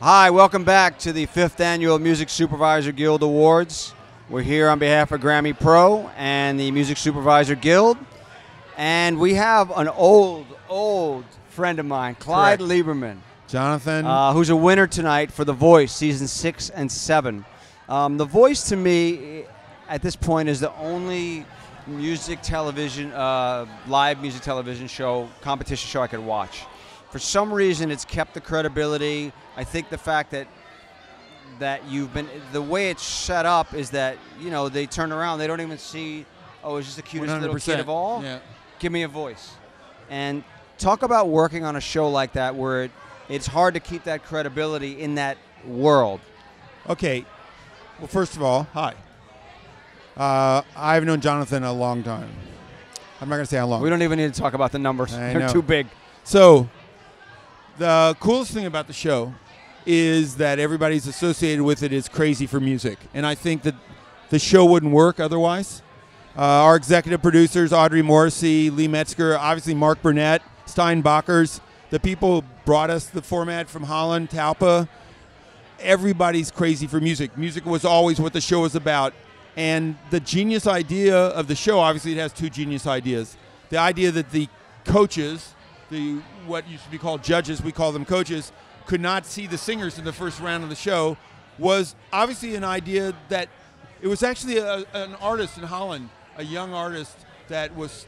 Hi, welcome back to the 5th Annual Music Supervisor Guild Awards. We're here on behalf of Grammy Pro and the Music Supervisor Guild. And we have an old friend of mine, Clyde Lieberman. Jonathan. Who's a winner tonight for The Voice, season 6 and 7. The Voice, to me, at this point, is the only music television, live music television show, competition show I could watch. For some reason, it's kept the credibility. I think the fact that you've been, the way it's set up is that, you know, they turn around, they don't even see, oh, is this the cutest 100%. little kid of all? Yeah. Give me a voice. And talk about working on a show like that where it's hard to keep that credibility in that world. Okay. Well, first of all, hi. I've known Jonathan a long time. I'm not going to say how long. We don't even need to talk about the numbers. They're too big. So the coolest thing about the show is that everybody's associated with it is crazy for music. And I think that the show wouldn't work otherwise. Our executive producers, Audrey Morrissey, Lee Metzger, obviously Mark Burnett, Steinbachers, the people who brought us the format from Holland, Talpa. Everybody's crazy for music. Music was always what the show was about. And the genius idea of the show, obviously it has two genius ideas. The idea that the coaches, what used to be called judges, we call them coaches, could not see the singers in the first round of the show was obviously an idea that it was actually an artist in Holland, a young artist that was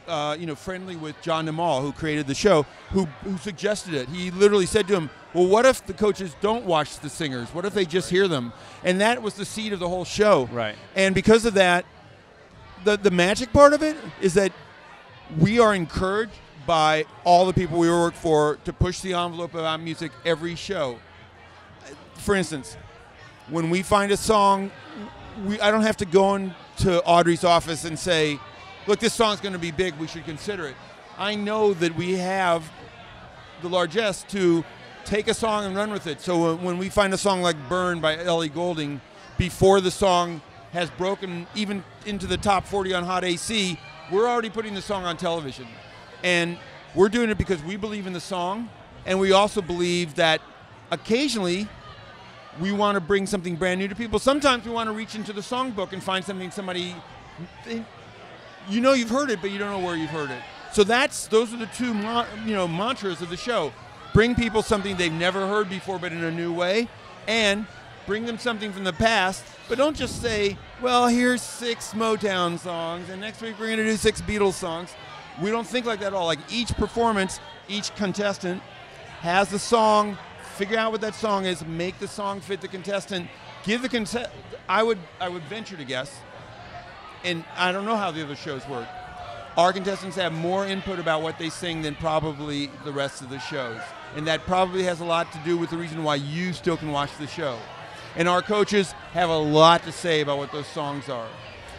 friendly with John Nemal, who created the show, who suggested it. He literally said to him, well, what if the coaches don't watch the singers? What if they just hear them? And that was the seed of the whole show. Right. And because of that, the magic part of it is that we are encouraged by all the people we work for to push the envelope about music every show. For instance, when we find a song, I don't have to go into Audrey's office and say, look, this song's going to be big, we should consider it. I know that we have the largesse to take a song and run with it. So when we find a song like Burn by Ellie Goulding, before the song has broken even into the top 40 on Hot AC, we're already putting the song on television. And we're doing it because we believe in the song, and we also believe that occasionally we want to bring something brand new to people. Sometimes we want to reach into the songbook and find something somebody, you know you've heard it, but you don't know where you've heard it. So those are the two mantras of the show. Bring people something they've never heard before, but in a new way, and bring them something from the past, but don't just say, well, here's 6 Motown songs, and next week we're going to do 6 Beatles songs. We don't think like that at all. Like each performance, each contestant has the song, figure out what that song is, make the song fit the contestant, give the contestant, I would venture to guess, and I don't know how the other shows work, our contestants have more input about what they sing than probably the rest of the shows. And that probably has a lot to do with the reason why you still can watch the show. And our coaches have a lot to say about what those songs are.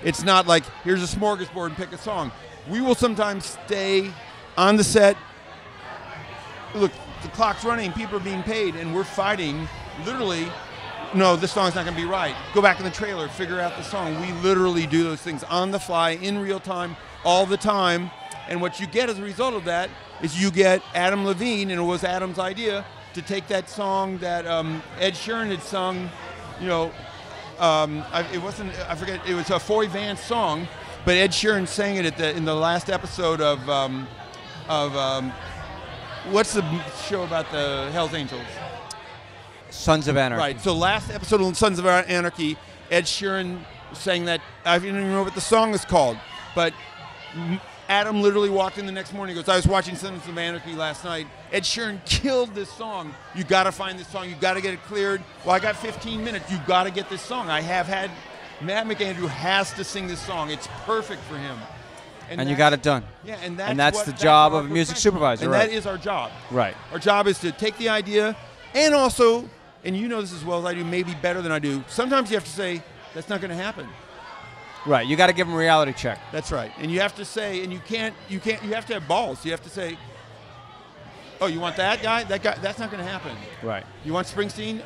It's not like, here's a smorgasbord and pick a song. We will sometimes stay on the set. Look, the clock's running, people are being paid, and we're fighting, literally, no, this song's not going to be right. Go back in the trailer, figure out the song. We literally do those things on the fly, in real time, all the time. And what you get as a result of that is you get Adam Levine, and it was Adam's idea, to take that song that Ed Sheeran had sung, I forget, it was a Foy Vance song, but Ed Sheeran sang it in the last episode of what's the show about the Hells Angels? Sons of Anarchy. Right, so last episode of Sons of Anarchy, Ed Sheeran sang that, I don't even know what the song is called, but Adam literally walked in the next morning and goes, I was watching Sons of Anarchy last night. Ed Sheeran killed this song. You got to find this song. You got to get it cleared. Well, I got 15 minutes. You got to get this song. I have had Matt McAndrew has to sing this song. It's perfect for him. And you got it done. Yeah, and that's the job of a music supervisor. And right. that is our job. Right. Our job is to take the idea and also, and you know this as well as I do, maybe better than I do, sometimes you have to say, that's not going to happen. Right, you got to give them a reality check. That's right, and you have to say, and you have to have balls. You have to say, oh, you want that guy? That's not going to happen. Right. You want Springsteen?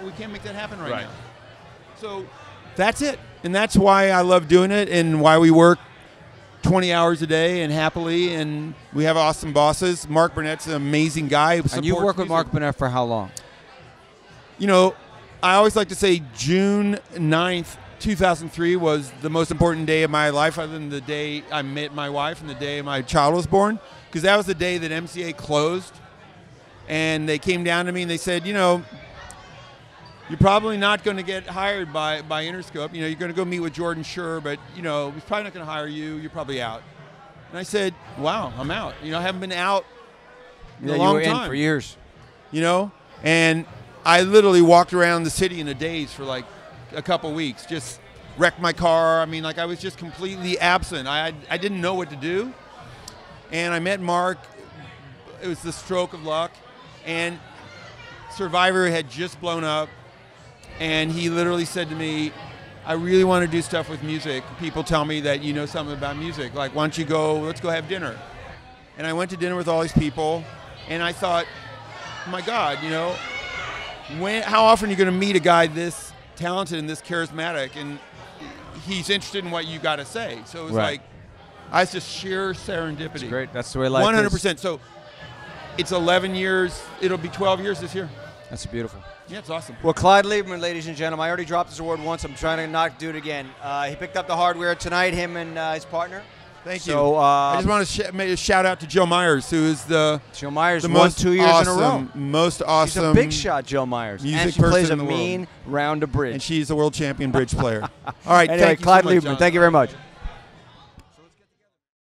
We can't make that happen right now. So that's it, and that's why I love doing it, and why we work 20 hours a day and happily, and we have awesome bosses. Mark Burnett's an amazing guy. And you've worked with Mark Burnett for how long? you know, I always like to say June 9th, 2003 was the most important day of my life, other than the day I met my wife and the day my child was born, because that was the day that MCA closed. And they came down to me and they said, you know, you're probably not going to get hired by Interscope. You know, you're going to go meet with Jordan Schur, but, you know, he's probably not going to hire you. You're probably out. And I said, wow, I'm out. You know, I haven't been out in a long time. You were in for years. You know, and I literally walked around the city in a daze for like a couple weeks, just wrecked my car. I mean, like I was just completely absent. I didn't know what to do. And I met Mark. It was the stroke of luck. And Survivor had just blown up. And he literally said to me, I really want to do stuff with music. People tell me that you know something about music. Like, why don't you go, let's go have dinner. And I went to dinner with all these people. And I thought, oh my God, you know, how often are you going to meet a guy this talented and this charismatic, and he's interested in what you got to say? So it was like, it's just sheer serendipity. That's great. That's the way life is. 100%. So it's 11 years. It'll be 12 years this year. That's beautiful. Yeah, it's awesome. Well, Clyde Lieberman, ladies and gentlemen, I already dropped this award once. I'm trying to not do it again. He picked up the hardware tonight, him and his partner. Thank you. So, I just want to make a shout out to Joe Myers, who is Joe Myers won 2 years in a row. Most awesome. She's a big shot, Joe Myers. Music and she plays a person in the mean round of bridge. And she's a world champion bridge player. All right, anyway, thank you Clyde so much, Lieberman, John. thank you very much.